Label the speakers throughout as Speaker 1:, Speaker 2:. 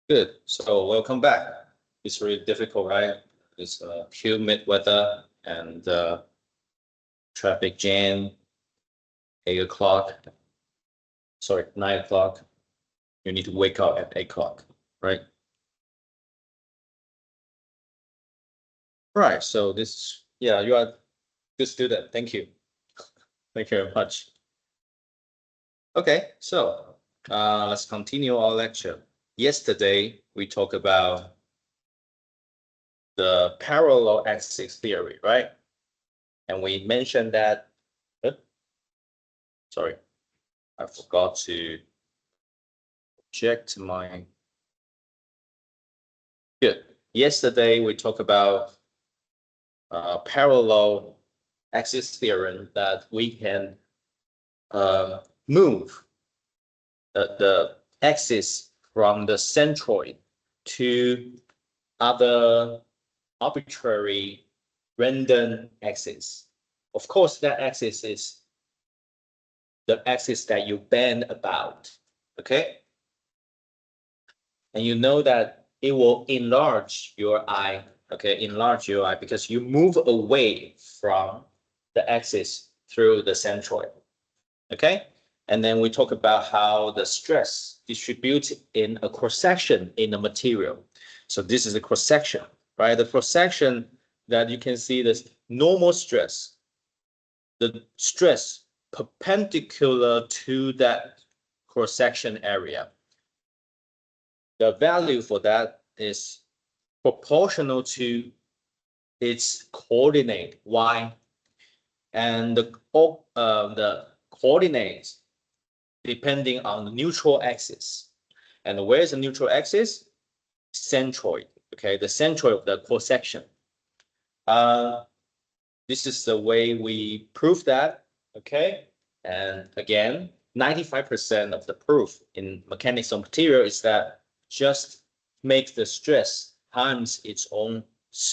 Speaker 1: Good. So welcome back. It's really difficult, right? It's humid weather and traffic jam. 8 o'clock. Sorry, 9 o'clock. You need to wake up at 8 o'clock, right? Right. So this, yeah, you are a good student. Thank you. Thank you very much. Okay, so let's continue our lecture. Yesterday we talked about the parallel axis theory, right? And we mentioned that, sorry, I forgot to check my, good. Yesterday we talked about parallel axis theorem that we can move the axis from the centroid to other arbitrary random axis. Of course, that axis is the axis that you bend about, okay? And you know that it will enlarge your eye, okay? Enlarge your eye because you move away from the axis through the centroid, okay? And then we talk about how the stress distributes in a cross-section in the material. So this is a cross-section, right? The cross-section that you can see this normal stress, the stress perpendicular to that cross-section area. The value for that is proportional to its coordinate y, and the coordinates depending on the neutral axis. And where is the neutral axis? Centroid. Okay, the centroid of the cross-section. This is the way we prove that. Okay, and again, 95% of the proof in mechanics of material is that just make the stress times its own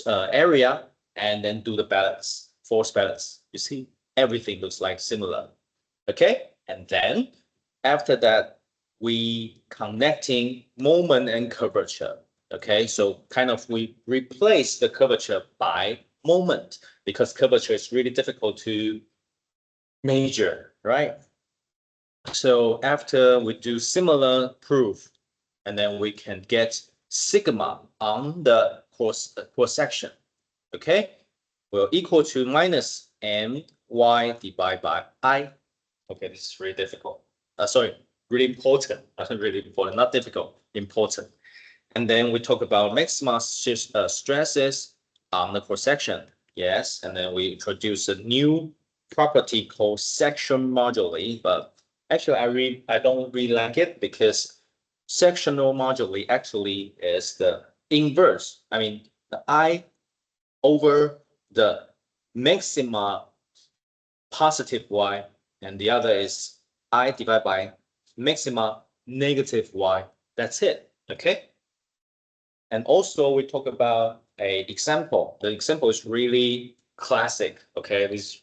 Speaker 1: area and then do the balance, force balance. You see, everything looks like similar. Okay, and then after that, we connecting moment and curvature. Okay, so kind of we replace the curvature by moment because curvature is really difficult to measure, right? So after we do similar proof, and then we can get sigma on the cross-section, okay? Will equal to minus my divided by I. Okay, this is really difficult. Sorry, really important. Really important, not difficult, important. And then we talk about maximum stresses on the cross-section. Yes, and then we introduce a new property called section moduli, but actually I don't really like it because sectional moduli actually is the inverse. I mean, the I over the maxima positive y, and the other is I divided by maxima negative y. That's it, okay? And also we talk about a example. The example is really classic, okay? This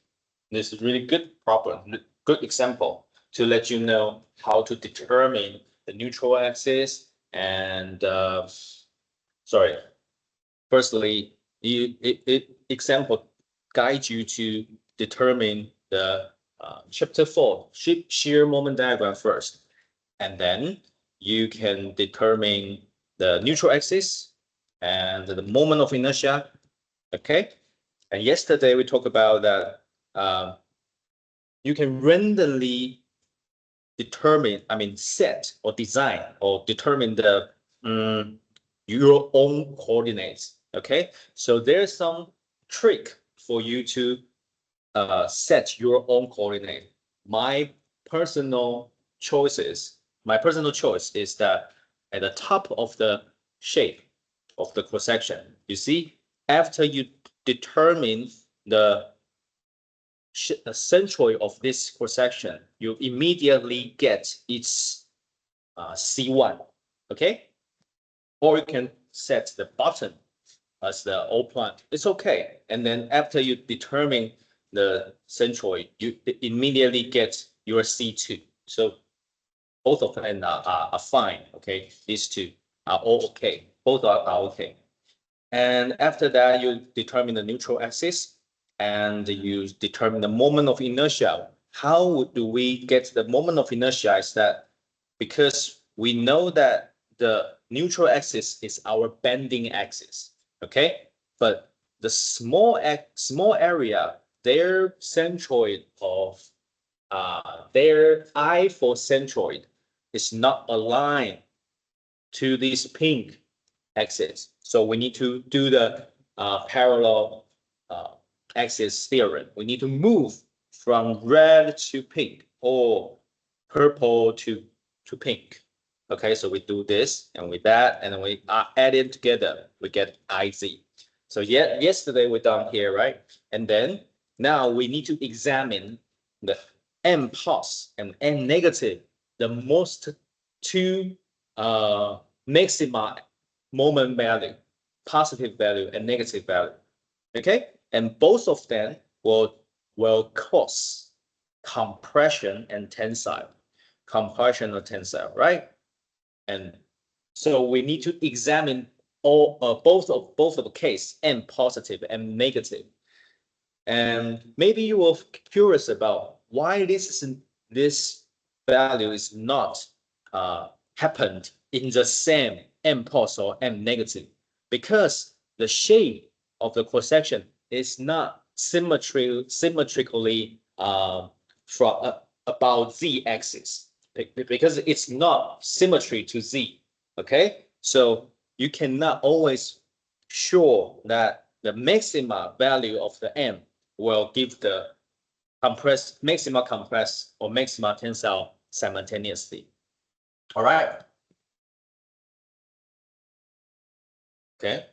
Speaker 1: is really good problem, good example to let you know how to determine the neutral axis and sorry. Firstly, example guides you to determine the chapter 4 shear moment diagram first, and then you can determine the neutral axis and the moment of inertia. Okay, and yesterday we talked about that you can randomly determine, I mean, set or design or determine the your own coordinates. Okay, so there's some trick for you to set your own coordinate. My personal choice is that at the top of the shape of the cross section, you see, after you determine the centroid of this cross section, you immediately get its C1. Okay, or you can set the bottom as the O plan. It's okay. And then after you determine the centroid, you immediately get your C2. So both of them are fine. Okay, these two. are all okay. Both are okay. And after that, you determine the neutral axis and you determine the moment of inertia. How do we get the moment of inertia? Is that because we know that the neutral axis is our bending axis, okay? But the small area, their centroid of their I for centroid is not aligned to this pink axis. So we need to do the parallel axis theorem. We need to move from red to pink or purple to pink. Okay, so we do this and with that, and then we add it together, we get IZ. So yesterday we done here, right? And then now we need to examine the M plus and M negative, the most two maxima moment value, positive value and negative value. Okay, and both of them will cause compression and tensile, right? And so we need to examine all both of the case, M positive and negative. And maybe you were curious about why this value is not happened in the same M positive or M negative, because the shape of the cross section is not symmetrically from about Z axis, because it's not symmetry to Z. Okay, so you cannot always sure that the maxima value of the M will give the maxima compressed or maxima tensile simultaneously. All right. Okay.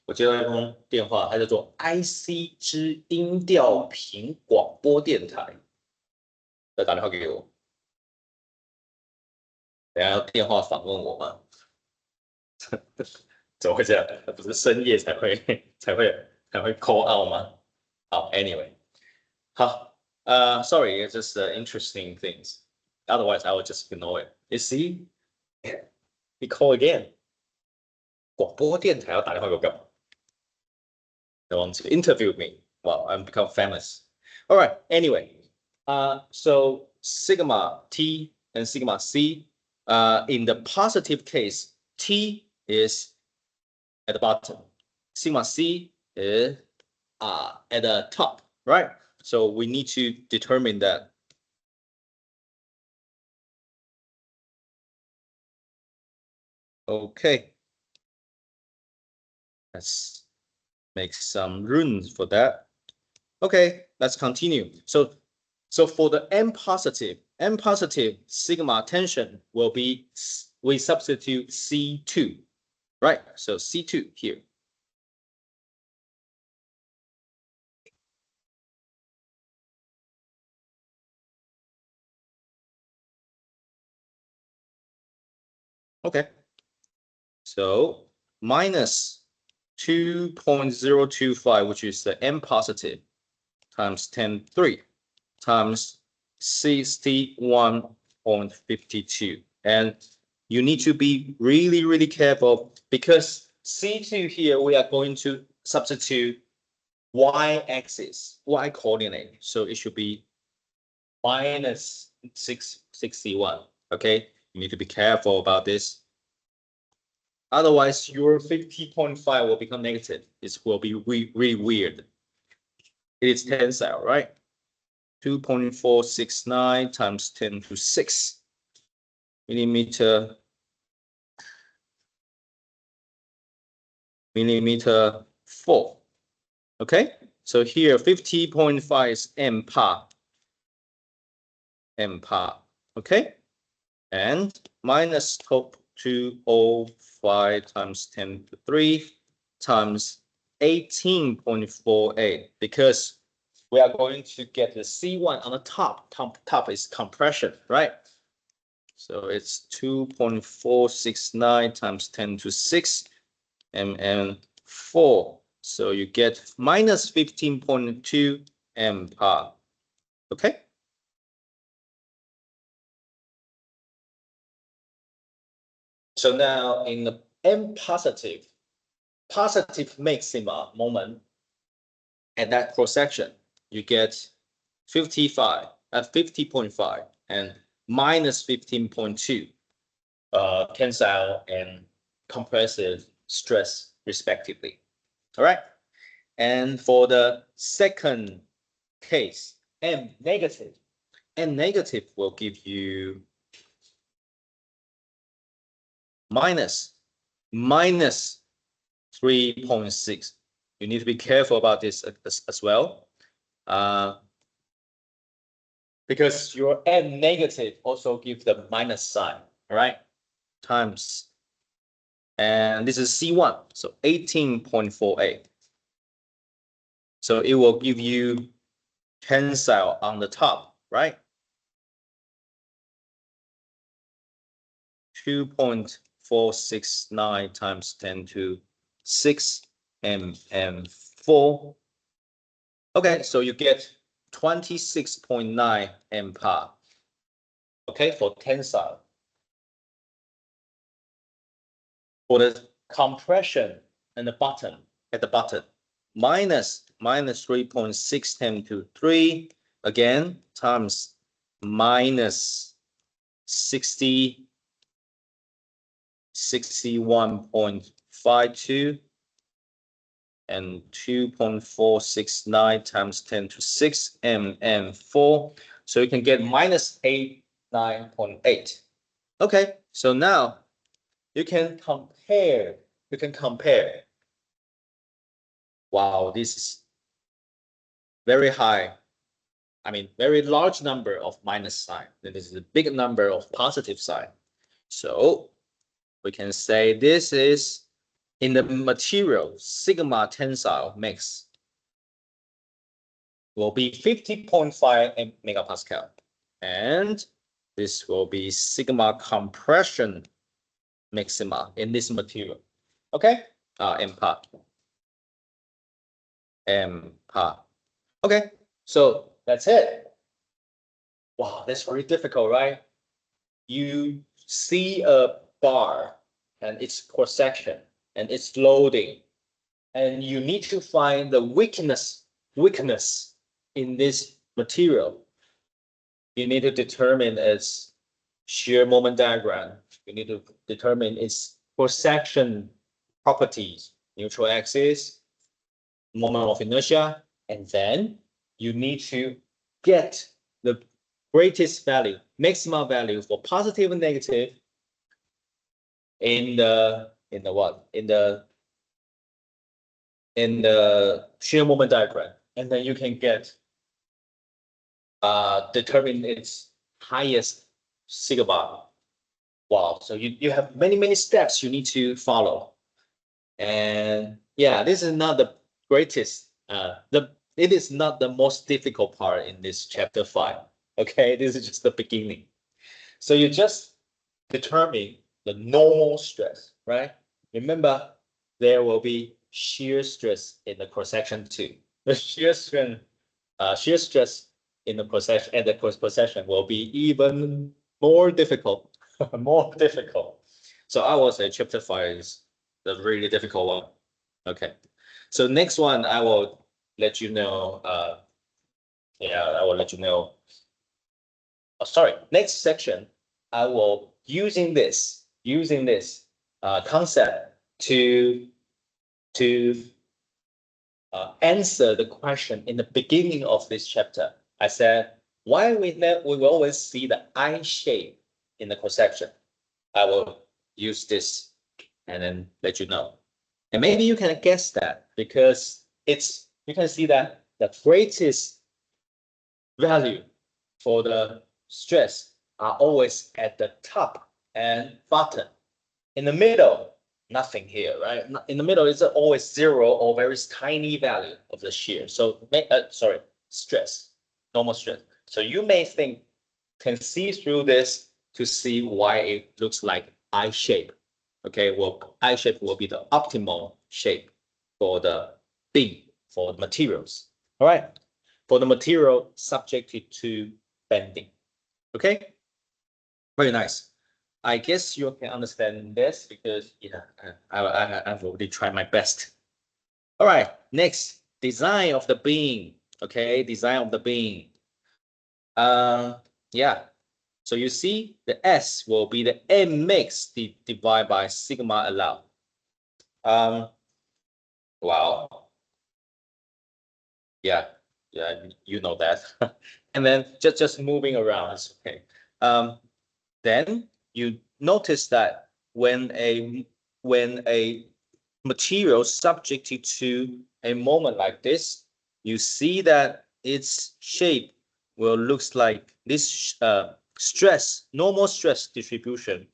Speaker 1: 我接到一通电话，它叫做 IC 之音调频广播电台，要打电话给我，等下要电话访问我吗？怎么会这样？不是深夜才会 call out 吗？好 ，anyway， 好，sorry, it's just interesting things. Otherwise, I would just ignore it. You see, he call again. 广播电台要打电话给我干嘛？ They want to interview me. Well, I'm become famous. All right. Anyway, so sigma T and sigma C. In the positive case, T is at the bottom. Sigma C is at the top, right? So we need to determine that. Okay. Let's make some runes for that. Okay, let's continue. So for the M positive sigma tension will be, we substitute C2, right? So C2 here. Okay. So minus 2.025, which is the M positive, times 10.3 times 61.52. And you need to be really, really careful, because C2 here, we are going to substitute y-axis, y coordinate. So it should be minus 661. Okay, you need to be careful about this. Otherwise, your 50.5 will become negative. It will be really weird. It is tensile, right? 2.469 times 10 to 6 millimeter 4. Okay, so here 50.5 is M par. Okay, and minus 205 times 10 to 3 times 18.48, because we are going to get the C1 on the top. Top is compression, right? So it's 2.469 times 10 to 6 mm4. So you get minus 15.2 M par. Okay. So now in the M positive maxima moment at that cross section, you get 50.5 and minus 15.2 tensile and compressive stress respectively. All right. And for the second case, M negative will give you minus 3.6. You need to be careful about this as well, because your N negative also gives the minus sign, all right, times, and this is C1, so 18.48. So it will give you tensile on the top, right? 2.469 times 10 to 6 mm4. Okay, so you get 26.9 MPa. Okay, for tensile. For the compression and the bottom, at the bottom, minus 3.610 to 3, again, times minus 61.52 and 2.469 times 10 to 6 mm4. So you can get minus 89.8. Okay, so now you can compare. Wow, this is very high. I mean, very large number of minus sign. Then this is a big number of positive sign. So we can say this is in the material sigma tensile max will be 50.5 megapascal, and this will be sigma compression maxima in this material. Okay, MPa. Okay, so that's it. Wow, that's very difficult, right? You see a bar and its cross section and its loading, and you need to find the weakness in this material. You need to determine its shear moment diagram. You need to determine its cross section properties, neutral axis, moment of inertia, and then you need to get the greatest value, maximum value for positive and negative in the shear moment diagram, and then you can get determine its highest sigma. Wow, so you have many steps you need to follow, and yeah, this is not the greatest. It is not the most difficult part in this chapter 5. Okay, this is just the beginning. So you just determine the normal stress, right? Remember, there will be shear stress in the cross section too. The shear stress in the cross section and the cross section will be even more difficult, more difficult. So I will say chapter 5 is the really difficult one. Okay, so next one I will let you know. I will let you know. Oh, sorry, next section I will using this concept to answer the question in the beginning of this chapter. I said why we will always see the I shape in the cross section. I will use this and then let you know. And maybe you can guess that because you can see that the greatest value for the stress are always at the top and bottom. In the middle, nothing here, right? In the middle, it's always 0 or very tiny value of the shear. So, stress, normal stress. So you may can see through this to see why it looks like I shape. Okay, well, I shape will be the optimal shape for the beam, for the materials. All right, for the material subjected to bending. Okay, very nice. I guess you can understand this because I've already tried my best. All right, next, design of the beam. Okay, design of the beam. Yeah. So you see the S will be the M mix divided by sigma allowed. Wow. Yeah, you know that. And then just moving around, okay. Then you notice that when a material subjected to a moment like this, you see that its shape will looks like this normal stress distribution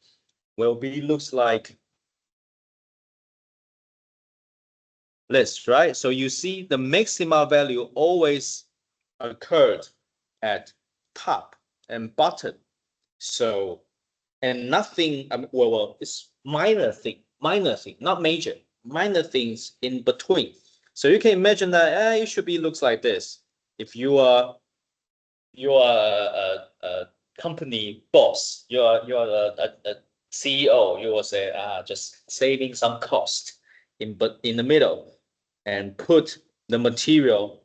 Speaker 1: will be looks like this, right? So you see the maxima value always occurred at top and bottom. So, and nothing, well, it's minor thing, not major, minor things in between. So you can imagine that it should be looks like this. If you are a company boss, you are a CEO, you will say just saving some cost in the middle and put the material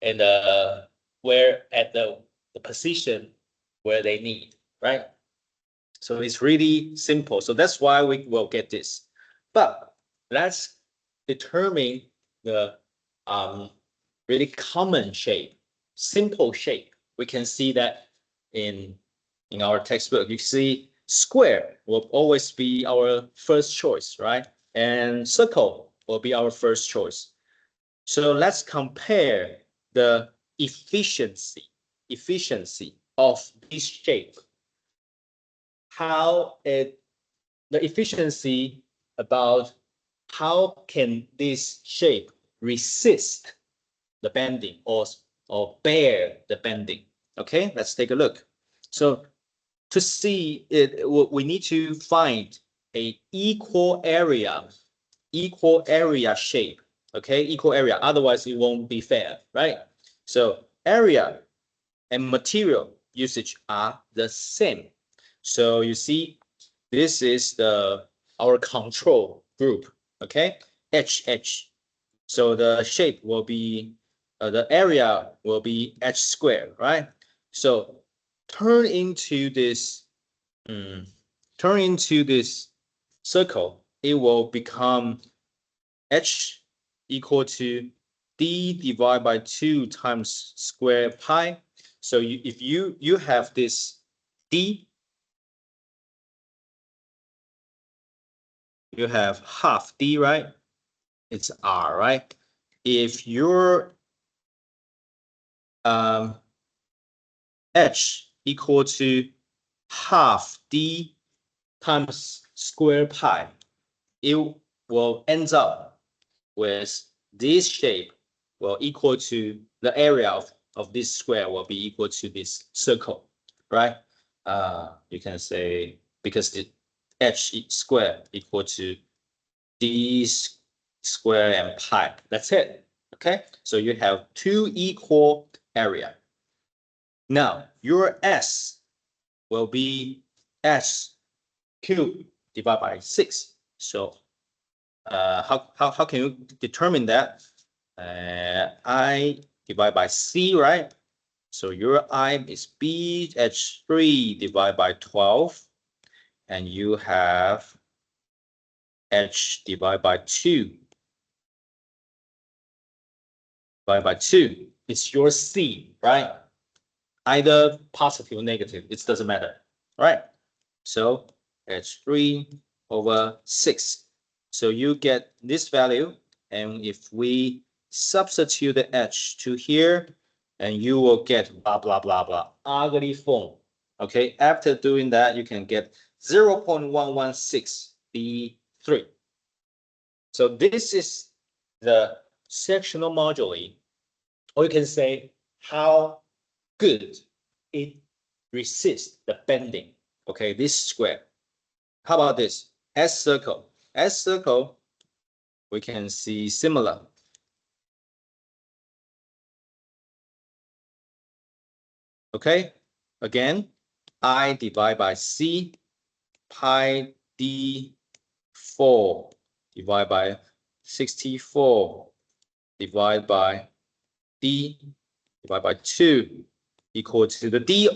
Speaker 1: in the where at the position where they need, right? So it's really simple. So that's why we will get this. But let's determine the really common shape, simple shape. We can see that in our textbook. You see square will always be our first choice, right? And circle will be our first choice. So let's compare the efficiency of this shape. The efficiency about how can this shape resist the bending or bear the bending. Okay, let's take a look. So to see it, we need to find a equal area shape. Okay, equal area, otherwise it won't be fair, right? So area and material usage are the same. So you see, this is our control group, okay? HH. So the shape will be, the area will be H squared, right? So turn into this circle, it will become H equal to D divided by 2 times square pi. So if you have this D, you have half D, right? It's R, right? If your H equal to half D times square pi, it will end up with this shape will equal to the area of this square will be equal to this circle, right? You can say because the H square equal to D square and pi. That's it. Okay, so you have two equal area. Now your S will be S cubed divided by 6. So how can you determine that? I divided by C, right? So your I is BH3 divided by 12. And you have H divided by 2. Divided by 2. It's your C, right? Either positive or negative, it doesn't matter, right? So H3 over 6. So you get this value. And if we substitute the H to here, and you will get blah, blah, blah, blah, ugly form. Okay, after doing that, you can get 0.116 B3. So this is the sectional moduli, or you can say how good it resists the bending. Okay, this square. How about this? S circle. S circle, we can see similar. Okay, again, I divide by C. pi d4 divided by 64 divided by d divided by 2 equal to the d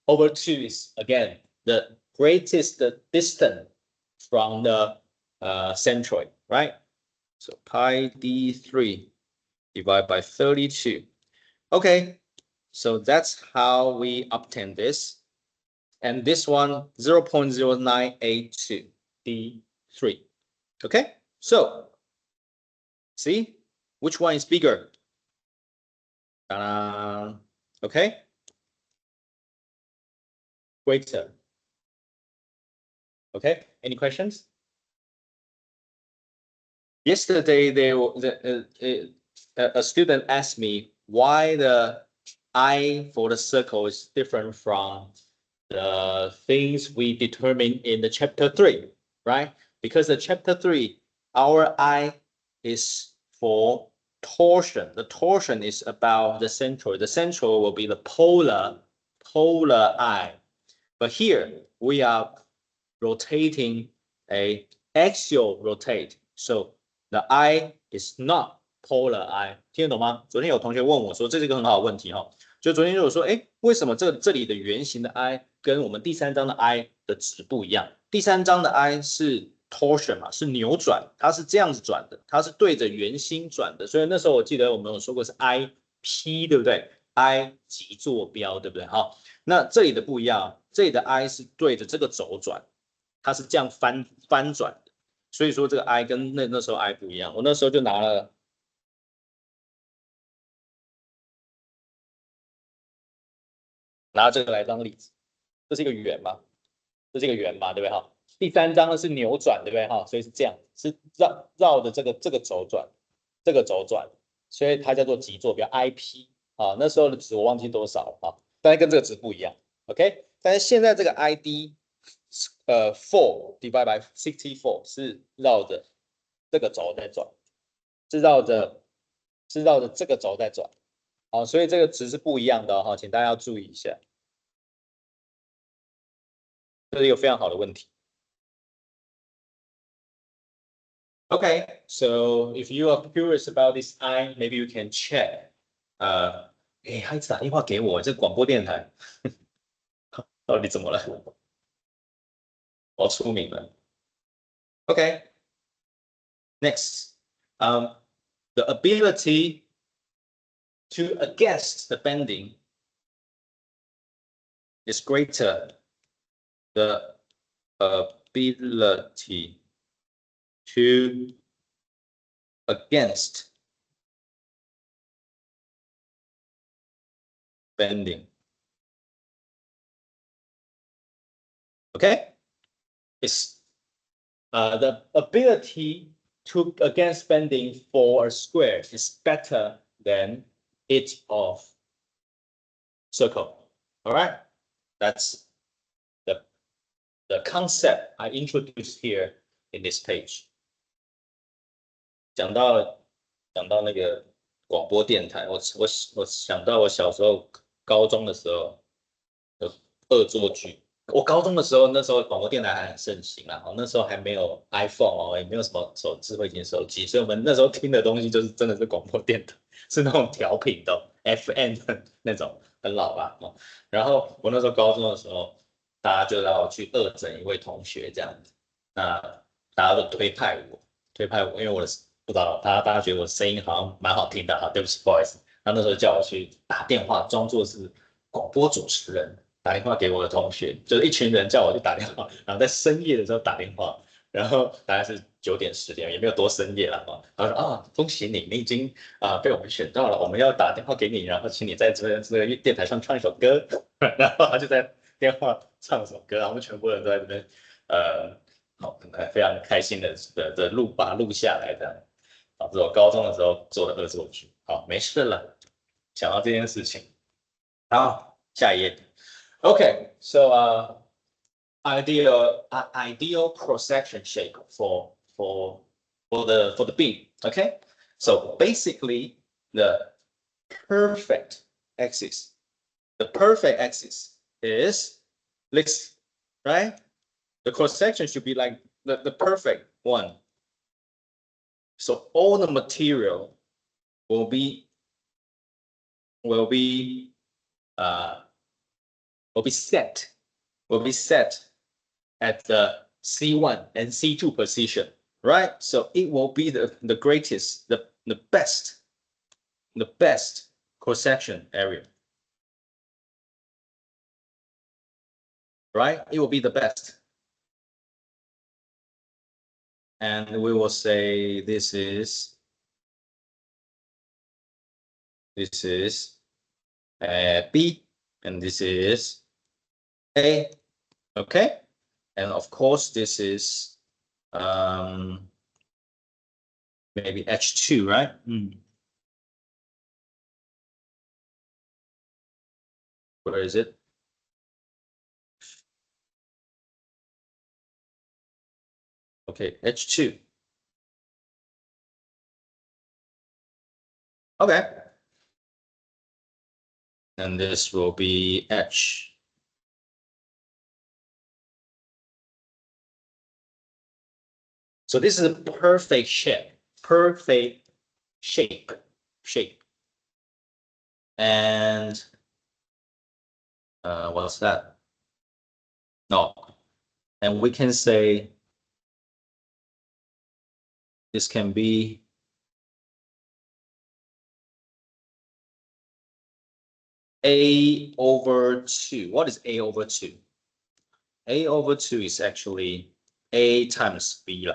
Speaker 1: over 2 is again the greatest distance from the centroid, right? So pi d3 divided by 32. Okay, so that's how we obtain this. And this one, 0.0982 d3. Okay, so see which one is bigger? Okay, greater. Okay, any questions? Yesterday, a student asked me why the I for the circle is different from the things we determined in the chapter 3, right? Because the chapter 3, our I is for torsion. The torsion is about the centroid. The centroid will be the polar I. But here we are rotating a axial rotate. So the I is not polar I， 听得懂吗？昨天有同学问我说，这是一个很好的问题哈。就昨天就有说，哎，为什么这里的圆形的 I 跟我们第3章的 I 的值不一样？第3章的 I 是 torsion 嘛，是扭转，它是这样子转的，它是对着圆心转的。所以那时候我记得我们有说过是 IP， 对不对 ？I 极坐标，对不对？好，那这里的不一样，这里的 I 是对着这个轴转，它是这样翻转的。所以说这个 I 跟那时候 I 不一样。我那时候就拿这个来当例子，这是一个圆嘛，这是一个圆嘛，对不对哈？第3章呢是扭转，对不对哈？所以是这样，是绕着这个轴转，所以它叫做极坐标 IP 啊。那时候的值我忘记多少了啊，但是跟这个值不一样 ，OK？ 但是现在这个 ID 4 divided by 64是绕着这个轴在转，是绕着这个轴在转。好，所以这个值是不一样的哈，请大家要注意一下，这是一个非常好的问题。Okay, so if you are curious about this I, maybe you can check. 他一直打电话给我，这广播电台到底怎么了？我出名了。Okay, next, the ability to against the bending is greater. The ability to against bending. Okay, it's the ability to against bending for a square is better than it of circle. All right, that's the concept I introduced here in this page. 讲到那个广播电台，我想到我小时候高中的时候的恶作剧。我高中的时候，那时候广播电台还很盛行啦，那时候还没有 iPhone 也没有什么智慧型手机，所以我们那时候听的东西就是真的是广播电台，是那种调频的 FM 那种，很老吧。然后我那时候高中的时候，大家就让我去恶整一位同学这样子，那大家都推派我，因为我的不知道大家觉得我声音好像蛮好听的，对不起，不好意思。那时候叫我去打电话，装作是广播主持人。打电话给我的同学，就是一群人叫我去打电话，然后在深夜的时候打电话，然后大概是9点10点，也没有多深夜了嘛。他说啊，恭喜你，你已经被我们选到了，我们要打电话给你，然后请你在这个电台上唱一首歌。然后他就在电话唱首歌，然后我们全部人都在这边非常开心的把它录下来这样。这是我高中的时候做的恶作剧。好，没事了，想到这件事情。好，下一页。Okay, so ideal cross-section shape for the beam. Okay, so basically the perfect axis is this, right? The cross section should be like the perfect one. So all the material will be set at the C1 and C2 position, right? So it will be the greatest, the best cross-section area, right? It will be the best. And we will say this is B, and this is A, okay? And of course, this is maybe H2, right? Where is it? Okay, H2. Okay. And this will be H. So this is a perfect shape, shape. And what's that? No. And we can say this can be A over 2. What is A over 2? A over 2 is actually A times B.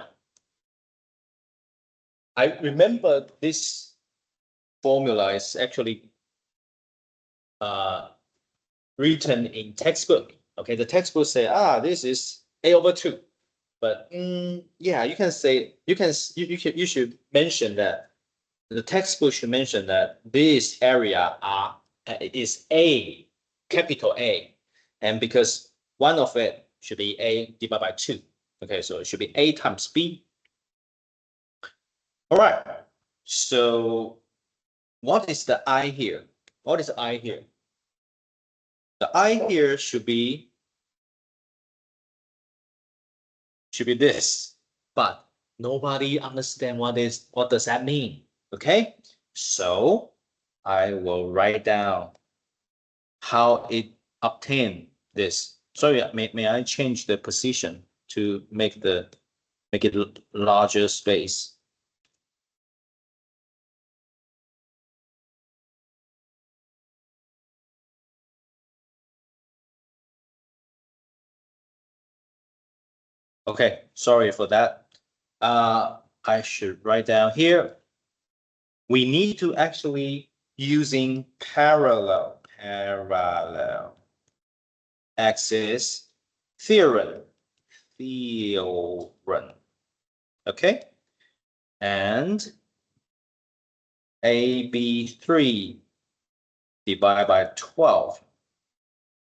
Speaker 1: I remember this formula is actually written in textbook. Okay, the textbook say, this is A over 2. But yeah, you can say you should mention that the textbook should mention that this area is A, capital A, and because one of it should be A divided by 2. Okay, so it should be A times B. All right. So what is the I here? What is I here? The I here should be this, but nobody understand what does that mean. Okay, so I will write down how it obtained this. Sorry, may I change the position to make it larger space? Okay, sorry for that. I should write down here. We need to actually using parallel axis theorem. Okay, and AB3 divided by 12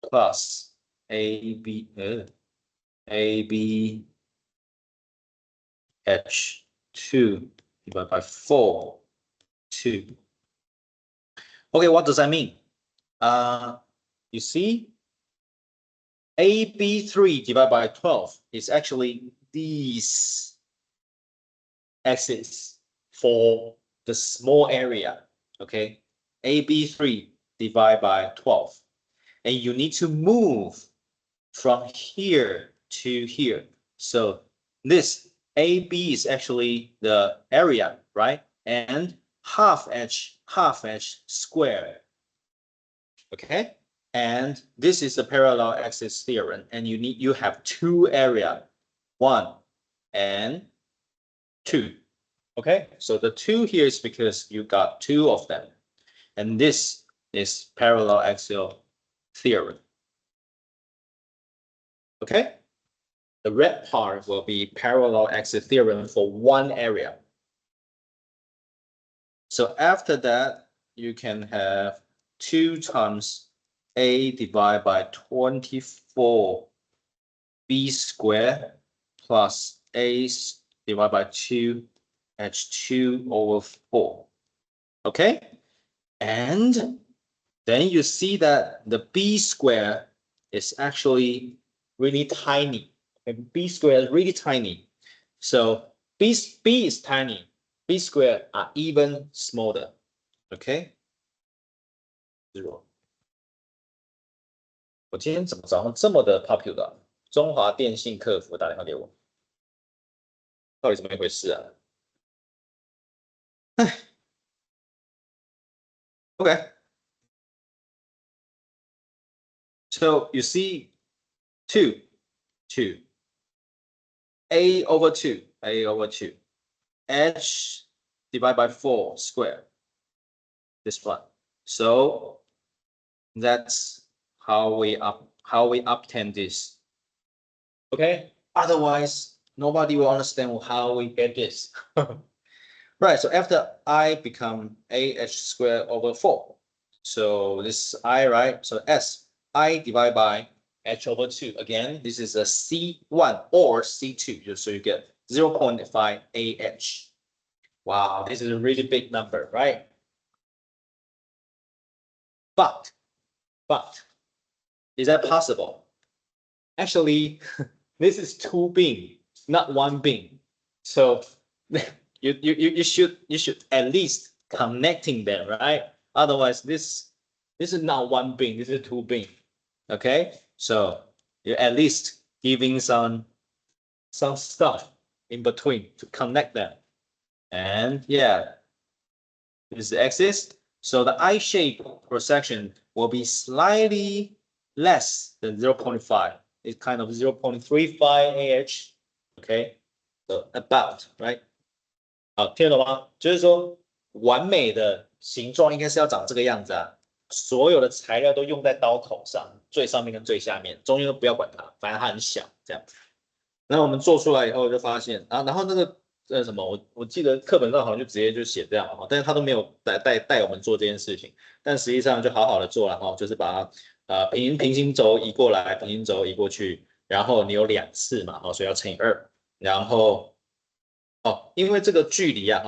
Speaker 1: plus ABH2 divided by 4, 2. Okay, what does that mean? You see, AB3 divided by 12 is actually these axis for the small area. Okay, AB3 divided by 12. And you need to move from here to here. So this AB is actually the area, right? And half h squared. Okay, and this is the parallel axis theorem, and you have two area, 1 and 2. Okay, so the 2 here is because you got 2 of them, and this is parallel axial theorem. Okay, the red part will be parallel axis theorem for one area. So after that, you can have 2 times A divided by 24 B squared plus A divided by 2 H2 over 4. Okay, and then you see that the B square is actually really tiny. and B square is really tiny. So B is tiny. B square are even smaller. Okay. 0。我今天怎么早上这么的 popular？ 中华电信客服打电话给我，到底怎么一回事啊？哎 ，OK。So you see, 2, A over 2, H divided by 4 square. This one. So that's how we obtain this. Okay. Otherwise, nobody will understand how we get this. Right. So after I become AH squared over 4. So this is I, right? So S, I divided by H over 2. Again, this is a C1 or C2. So you get 0.5 AH. Wow, this is a really big number, right? But, is that possible? Actually, this is 2 bin, not 1 bin. So you should at least connecting them, right? Otherwise, this is not 1 bin, this is 2 bin. Okay, so you're at least giving some stuff in between to connect them. And yeah, this is the axis. So the I-shaped cross-section will be slightly less than 0.5. It's kind of 0.35 AH. Okay, so about, right? 好，听得懂吗？就是说，完美的形状应该是要长这个样子啊。所有的材料都用在刀口上，最上面跟最下面，中间都不要管它，反正它很小，这样。那我们做出来以后就发现啊，然后那个什么，我记得课本上好像就直接就写这样哈，但是他都没有带我们做这件事情，但实际上就好好的做了哈，就是把它平行轴移过来，平行轴移过去，然后你有2次嘛，所以要乘以2，然后因为这个距离啊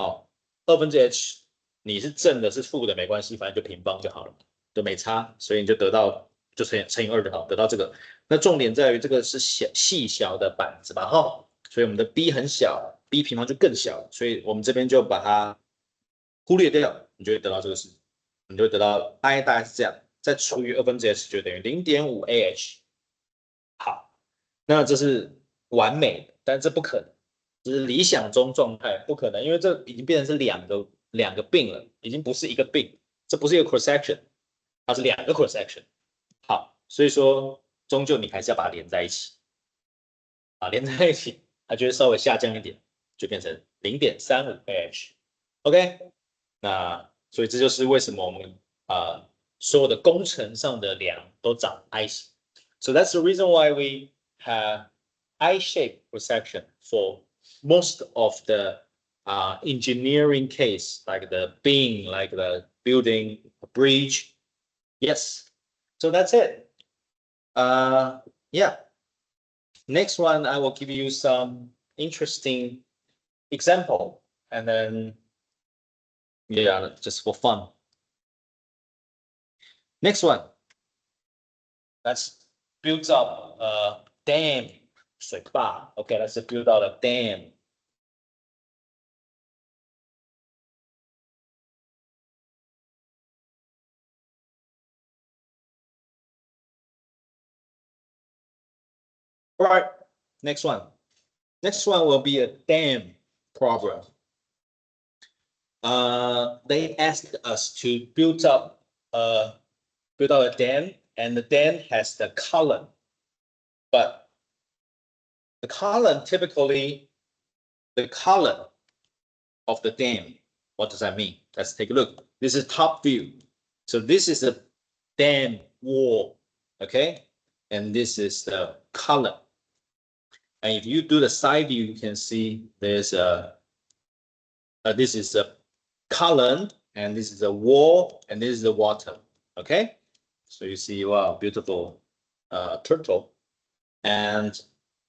Speaker 1: ，h，你是正的，是负的没关系，反正就平方就好了，就没差，所以你就得到就乘以2就好，得到这个。那重点在于这个是细小的板子嘛，所以我们的 b 很小 ，b 平方就更小，所以我们这边就把它忽略掉，你就会得到这个式，你就会得到 I 大概是这样，再除以h就等于0.5 AH。好，那这是完美的，但这不可能。只是理想中状态不可能，因为这已经变成是两个病了，已经不是一个病，这不是一个 cross section， 它是2个 cross section。好，所以说终究你还是要把它连在一起，连在一起，它就会稍微下降一点，就变成0.35 AH。OK， 那所以这就是为什么我们所有的工程上的梁都长 I 型。So that's the reason why we have I-shaped cross section for most of the engineering case, like the beam, like the building, a bridge. Yes. So that's it. Yeah. Next one, I will give you some interesting example, and then, yeah, just for fun. Next one. Let's build up a dam. 水坝 ，OK， let's build out a dam. All right, next one. Next one will be a dam problem. They asked us to build out a dam, and the dam has the column, but the column typically the column of the dam. What does that mean? Let's take a look. This is top view. So this is a dam wall, okay, and this is the column. And if you do the side view, you can see there's this is a column, and this is a wall, and this is the water. Okay, so you see, wow, beautiful turtle. And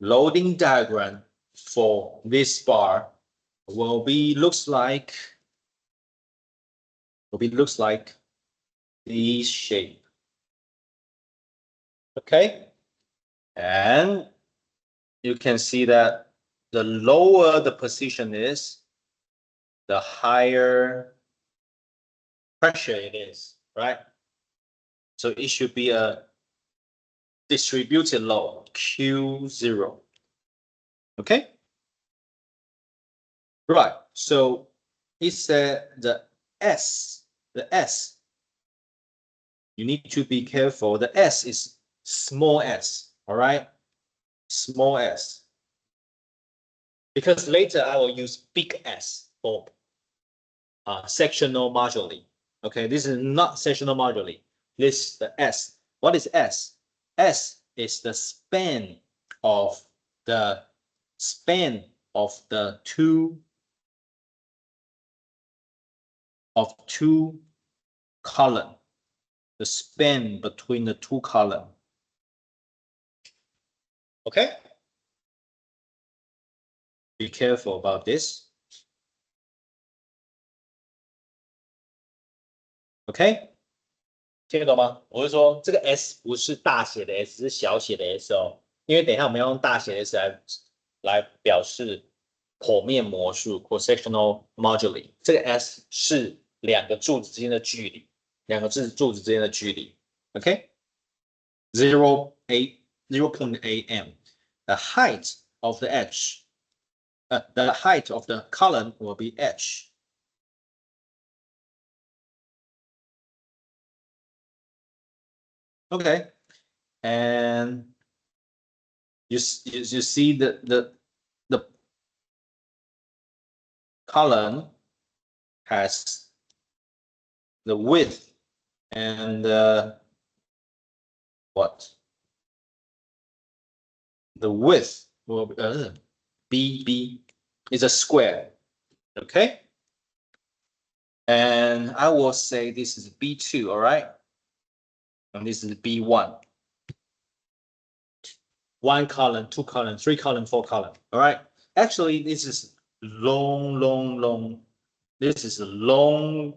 Speaker 1: loading diagram for this bar will be looks like this shape. Okay, and you can see that the lower the position is, the higher pressure it is, right? So it should be a distributed load, Q0. Okay? Right. So it's the S, you need to be careful. The S is small s, all right? Small s. Because later I will use big S for sectional moduli. Okay, this is not sectional moduli. This is the S. What is S? S is the span of the two column. The span between the two column. Okay. Be careful about this. OK， 听得懂吗？我是说这个 S 不是大写的 S， 是小写的 S 哦。因为等一下我们要用大写的 S 来表示剖面模数 （cross-sectional moduli）。这个 S 是两个柱子之间的距离，0.8 m. The height of the edge, the height of the column will be h. Okay, and you see the column has the width and what? The width will be B is a square. Okay, and I will say this is B2. All right, and this is B1. 1 column, 2 column, 3 column, 4 column. All right. Actually, this is long. This is a long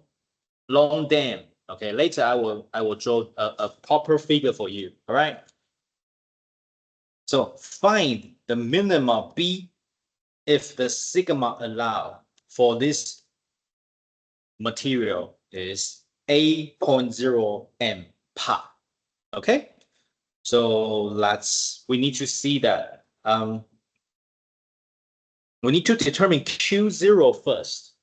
Speaker 1: dam. Okay. Later, I will draw a proper figure for you. All right. So find the minimum B if the sigma allowed for this material is 8.0 m pa. Okay. So we need to see that. We need to determine Q0 first,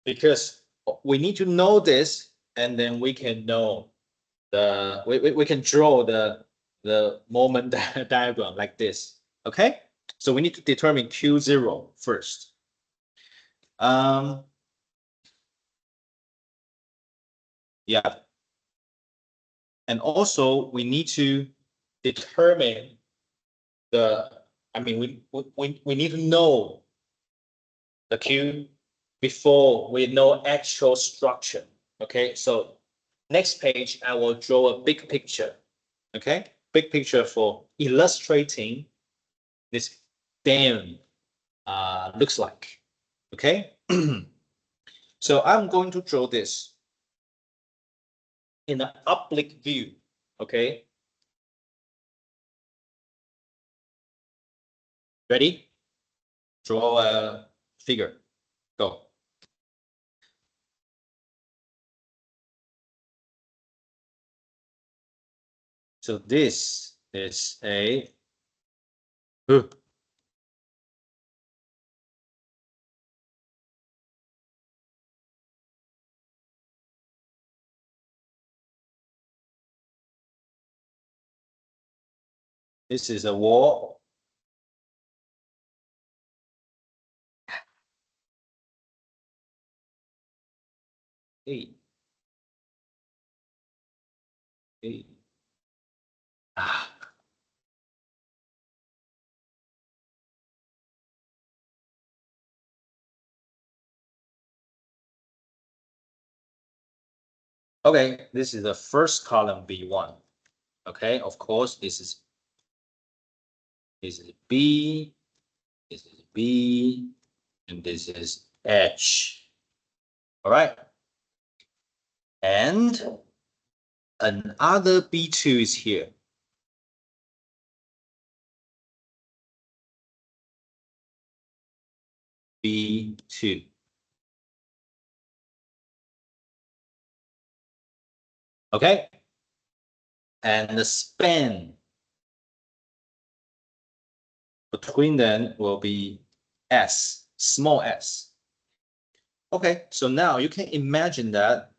Speaker 1: because we need to know this, and then we can know we can draw the moment diagram like this. Okay, so we need to determine Q0 first. Yeah, and also we need to determine we need to know the Q before we know actual structure. Okay, so next page I will draw a big picture. Okay, big picture for illustrating this dam looks like. Okay, so I'm going to draw this in an oblique view. Okay, ready? Draw a figure. Go. So this is a this is a wall. Hey. Hey. Ah. Okay, this is the first column B1. Okay, of course, this is B, this is B, and this is H. All right. And another B2 is here. B2. Okay, and the span between them will be S, small s. Okay, so now you can imagine that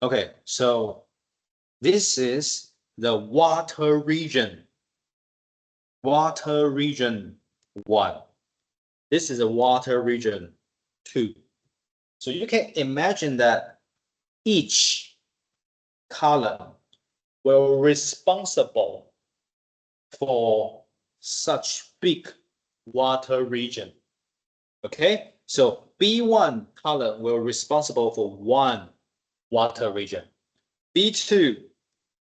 Speaker 1: okay, so this is the water region. Water region 1. This is a water region 2. So you can imagine that each column will responsible for such big water region. Okay, so B1 column will responsible for 1 water region. B2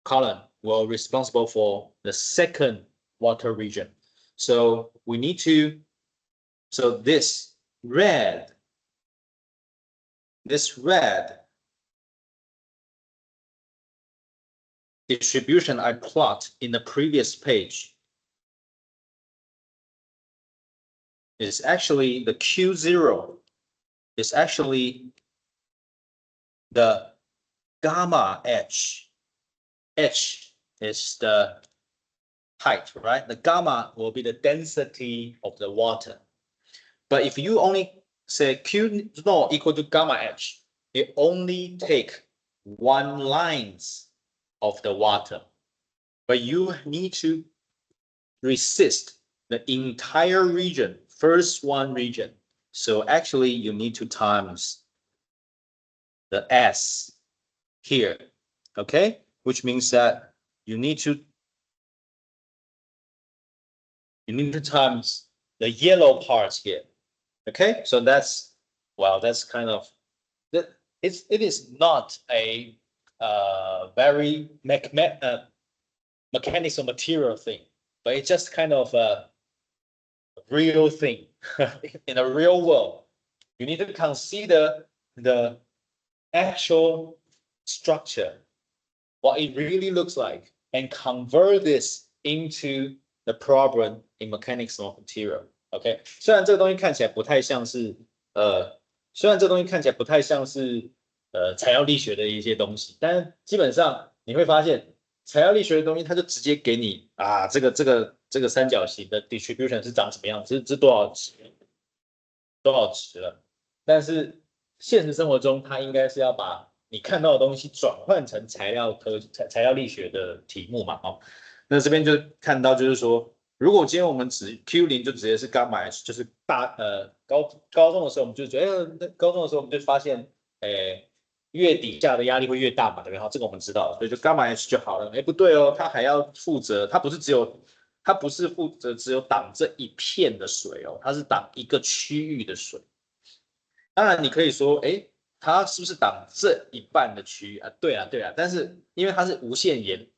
Speaker 1: column will responsible for the 2nd water region. So we need to, so this red distribution I plot in the previous page is actually the Q0 is actually the gamma H. H is the height, right? The gamma will be the density of the water. But if you only say Q0 equal to gamma H, it only take 1 lines of the water. But you need to resist the entire region, first 1 region. So actually you need to times the S here, okay? Which means that you need to times the yellow parts here, okay? So that's, well, that's kind of, it is not a very mechanical material thing, but it's just kind of a real thing. In a real world, you need to consider the actual structure, what it really looks like, and convert this into the problem in mechanics of material. OK， 虽然这个东西看起来不太像是材料力学的一些东西，但是基本上你会发现，材料力学的东西它就直接给你啊，这个三角形的 distribution 是长什么样子，这多少值了。但是现实生活中，它应该是要把你看到的东西转换成材料力学的题目嘛，哦，那这边就看到就是说，如果今天我们只 Q0 就直接是伽马 H， 就是高中的时候我们就觉得，高中的时候我们就发现，越底下的压力会越大嘛，对不对？这个我们知道，所以就伽马 H 就好了。不对哦，它还要负责，它不是负责只有挡这一片的水哦，它是挡一个区域的水。当然，你可以说，它是不是挡这一半的区域啊？对啊，但是因为它是无限延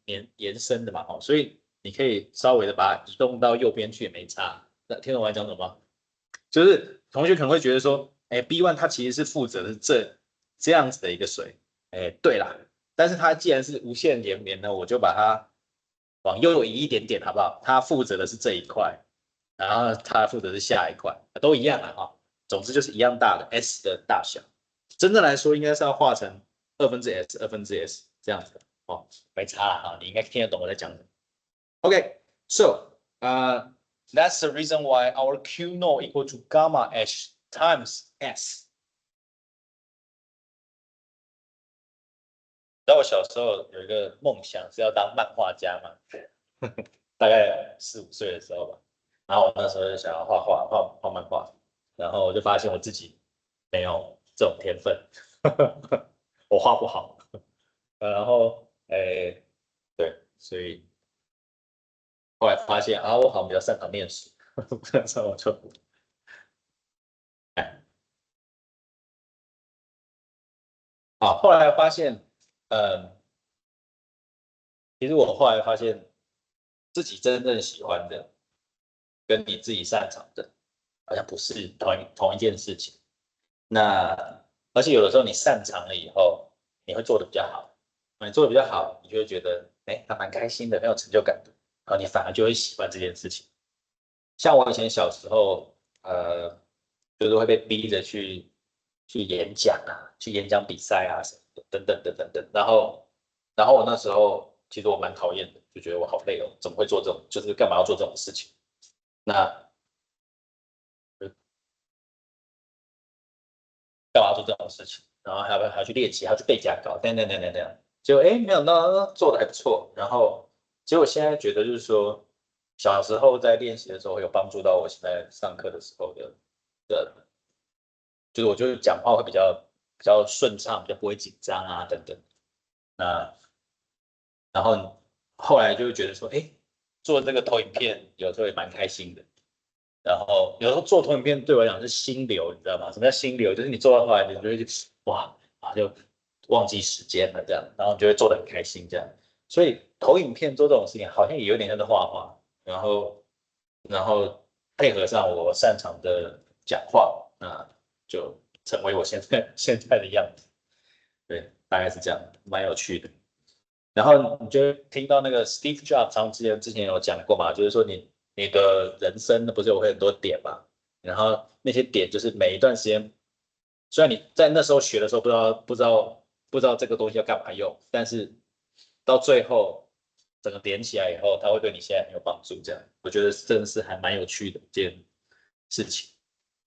Speaker 1: 伸的嘛，哦，所以你可以稍微的把它移动到右边去也没差。那听懂我在讲什么吗？就是同学可能会觉得说，B1 它其实是负责的是这样子的一个水，对啦，但是它既然是无限连绵呢，我就把它往右移一点点，好不好？它负责的是这一块，然后它负责是下一块，都一样啊，哈。总之就是一样大的 S 的大小，真正来说应该是要画成2/s 2/s 这样子哦，没差了哈，你应该听得懂我在讲什么。Okay, so that's the reason why our Q0 equal to gamma H times S. 知道我小时候有一个梦想是要当漫画家嘛，大概4、5岁的时候吧，然后我那时候就想要画漫画。然后我就发现我自己没有这种天分，我画不好。然后对，所以后来发现啊，我好像比较擅长念书，所以我就后来发现，嗯，其实我后来发现自己真正喜欢的，跟你自己擅长的，好像不是同一件事情。那而且有的时候你擅长了以后，你会做的比较好，你做的比较好，你就会觉得，哎，还蛮开心的，很有成就感的，然后你反而就会喜欢这件事情。像我以前小时候，就是会被逼着去演讲啊，去演讲比赛啊什么的，等等等等等。然后我那时候其实我蛮讨厌的，就觉得我好累哦，怎么会做这种，就是干嘛要做这种事情？那干嘛要做这种事情？然后还要去练习，还要去背假稿，等等等等等。结果哎，没有，那做的还不错。然后结果现在觉得就是说，小时候在练习的时候有帮助到我现在上课的时候的就是我觉得讲话会比较顺畅，比较不会紧张啊等等。那然后后来就会觉得说，哎，做这个投影片有时候也蛮开心的。然后有时候做投影片对我来讲是心流，你知道吗？什么叫心流？就是你做到后来，你就会哇就忘记时间了这样，然后你就会做的很开心这样。所以投影片做这种事情，好像也有点像是画画，然后配合上我擅长的讲话，那就成为我现在的样子。对，大概是这样，蛮有趣的。然后你就听到那个 Steve Jobs 之前有讲过嘛，就是说你的人生不是有会很多点嘛，然后那些点就是每一段时间，虽然你在那时候学的时候不知道这个东西要干嘛用，但是到最后整个连起来以后，它会对你现在很有帮助。这样，我觉得真的是还蛮有趣的一件事情。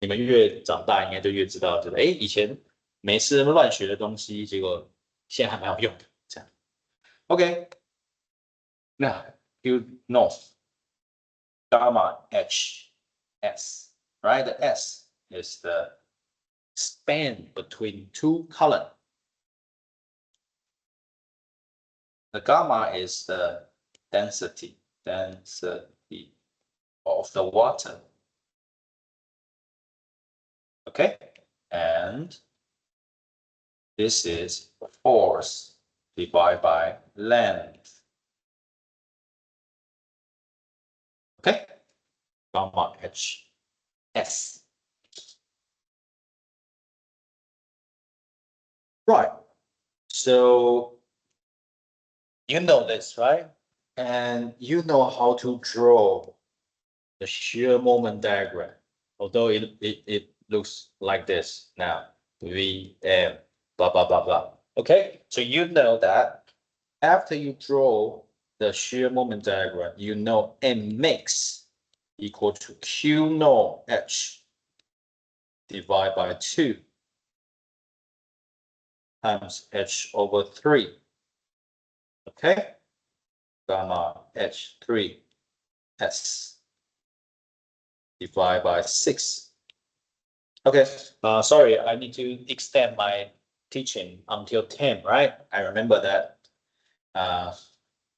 Speaker 1: 你们越长大，应该就越知道，就是哎，以前没事乱学的东西，结果现在还蛮有用的。这样，OK。Now, you know gamma H S, right? The S is the span between two columns. The gamma is the density of the water. Okay, and this is force divided by length. Okay, gamma H S. Right. So you know this, right? And you know how to draw the shear moment diagram, although it looks like this now, VM, blah, blah, blah, blah. Okay, so you know that after you draw the shear moment diagram, you know mx equal to q naught h divided by 2 times h over 3. Okay, gamma h3 s divided by 6. Okay, sorry, I need to extend my teaching until 10, right? I remember that.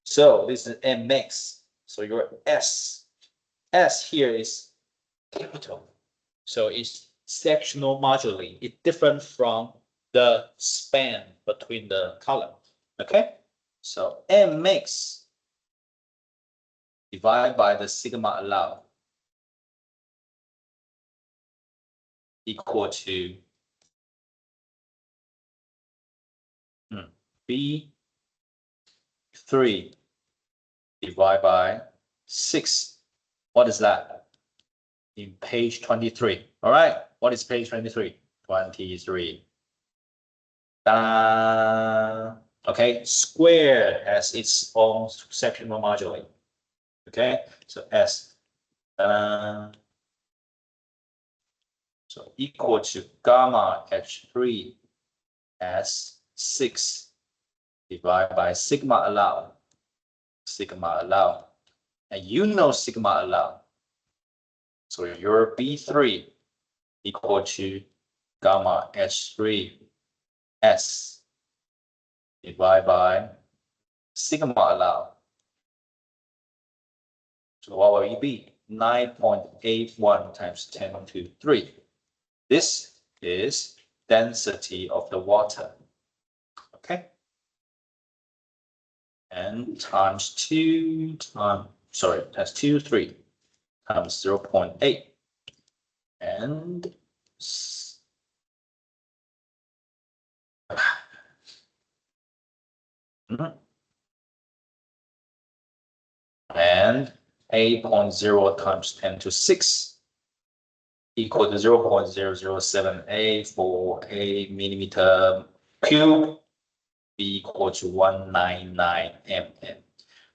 Speaker 1: So this is mx. So your S here is capital. So it's sectional modularly. It's different from the span between the columns. Okay, so mx divided by the sigma allowed equal to B3 divided by 6. What is that? In page 23. All right. What is page 23? 23. Ta-da! Okay. Square has its own sectional moduli. Okay. So S. Ta-da! So equal to gamma H3 as 6 divided by sigma allowed. Sigma allowed. And you know sigma allowed. So your B3 equal to gamma H3 S divided by sigma allowed. So what will it be? 9.81 times 10 to 3. This is density of the water. Okay. And times 2 times, sorry, that's 2, 3 times 0.8. And and 8.0 times 10 to 6 equal to 0.0078 for a millimeter cube, be equal to 199 mm.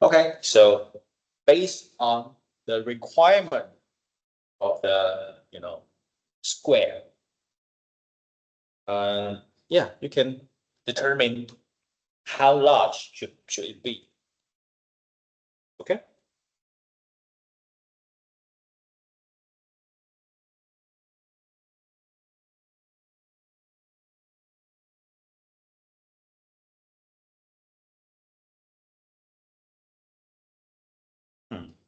Speaker 1: Okay, so based on the requirement of the square, yeah, you can determine how large should it be. Okay.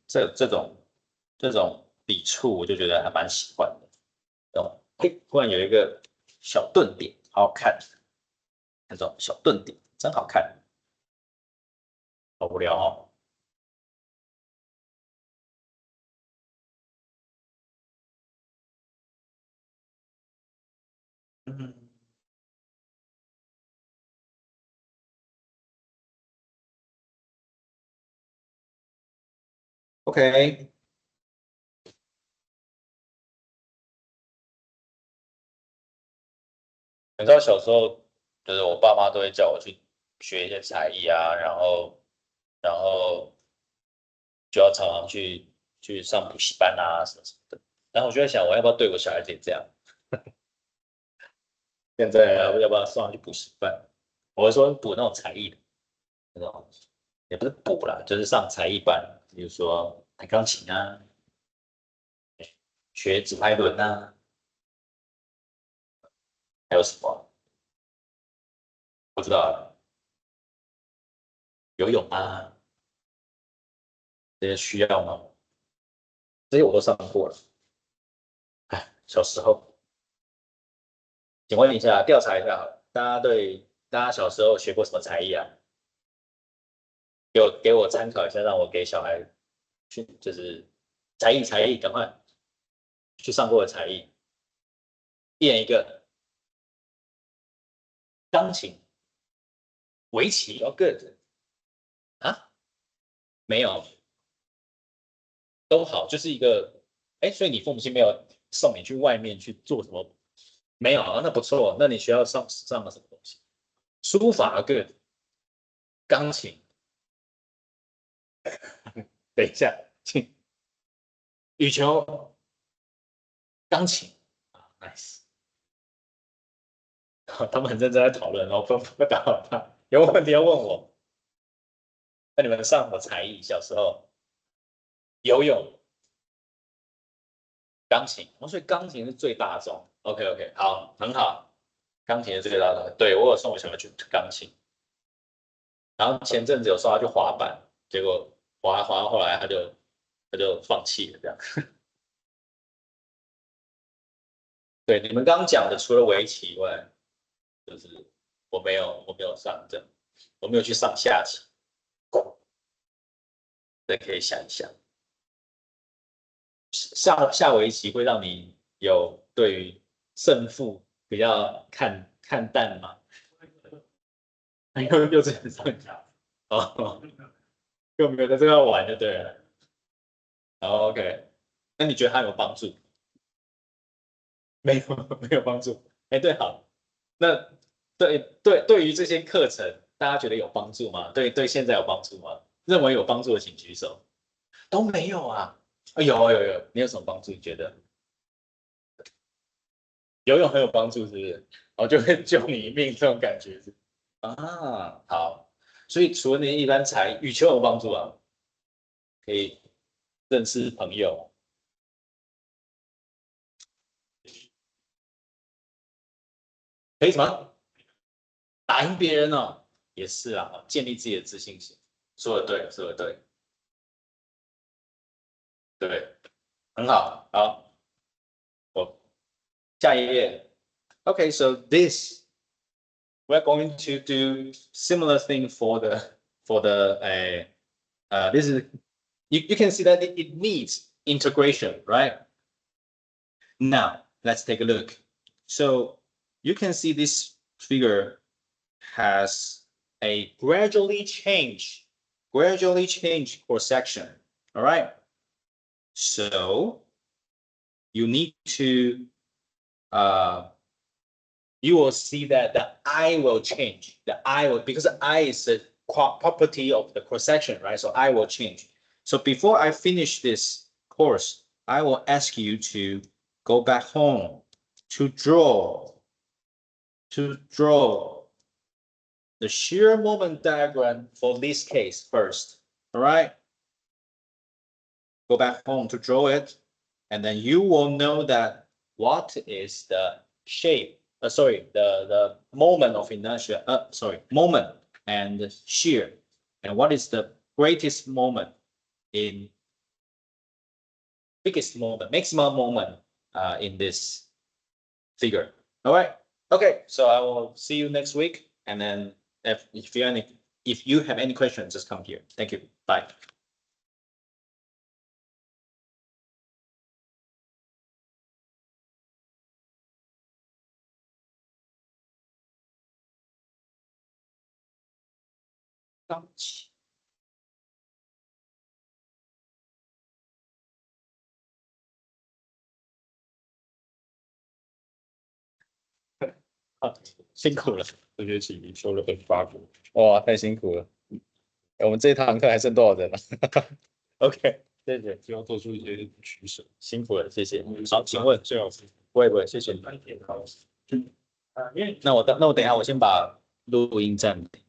Speaker 1: 这种笔触，我就觉得还蛮喜欢的。嘿，突然有一个小顿点，好好看，那种小顿点真好看，好无聊哦。嗯，OK。你知道小时候，就是我爸妈都会叫我去学一些才艺啊，然后就要常常去上补习班啊，什么的。然后我就在想，我要不要对我小孩子也这样？现在要不要送他去补习班？我是说补那种才艺的，那种也不是补啦，就是上才艺班，比如说弹钢琴啊，学直拍轮啊，还有什么不知道啊，游泳啊，这些需要吗？这些我都上过了。哎，小时候，请问一下，调查一下好了，大家小时候学过什么才艺啊？给我参考一下，让我给小孩去就是才艺，赶快去上过的才艺，一人一个。钢琴、围棋，哦，good 啊，没有，都好，就是一个，哎，所以你父母亲没有送你去外面去做什么？没有啊，那不错，那你学校上了什么东西？书法，good，钢琴，等一下，请羽球、钢琴啊，nice，他们很认真在讨论，然后纷纷打扰他，有问题要问我。那你们上什么才艺？小时候游泳、钢琴，哦，所以钢琴是最大宗。OK OK，好，很好，钢琴是最大宗。对，我有送我小孩去钢琴，然后前阵子有送他去滑板，结果滑到后来他就放弃了这样。对，你们刚刚讲的，除了围棋以外，就是我没有上这样，我没有去上下棋，这可以想一想。下围棋会让你有对于胜负比较看淡吗？又是很上下哦，又没有在这个玩就对了。好 OK，那你觉得它有帮助？没有，没有帮助。哎，对，好，那对于这些课程，大家觉得有帮助吗？对，现在有帮助吗？认为有帮助的请举手。都没有啊？有，你有什么帮助？你觉得游泳很有帮助，是不是？哦，就会救你一命这种感觉是？啊，好，所以除了那些一般才羽球有帮助啊，可以认识朋友，可以什么打赢别人哦，也是啊，建立自己的自信心。说的对，说的对。对，很好，好，我下一页。Okay, so this we're going to do similar thing for the this is you can see that it needs integration, right? Now let's take a look. So you can see this figure has a gradually change cross section. All right. So you need to you will see that the I will change. The I will, because I is a property of the cross section, right? So I will change. So before I finish this course, I will ask you to go back home to draw the shear moment diagram for this case first. All right. Go back home to draw it, and then you will know that what is the shape. The moment of inertia. Moment and shear, and what is the greatest moment in maximum moment in this figure. All right. Okay. So I will see you next week, and then if you have any questions, just come here. Thank you. Bye. 刚起。啊，辛苦了，这学期你修了28股，哇，太辛苦了。我们这堂课还剩多少人了？OK，谢谢，
Speaker 2: 就要做出一些取舍。
Speaker 1: 辛苦了，谢谢。好，请问
Speaker 2: 最好是
Speaker 1: 不会，谢谢你。那我等一下，我先把录音暂停。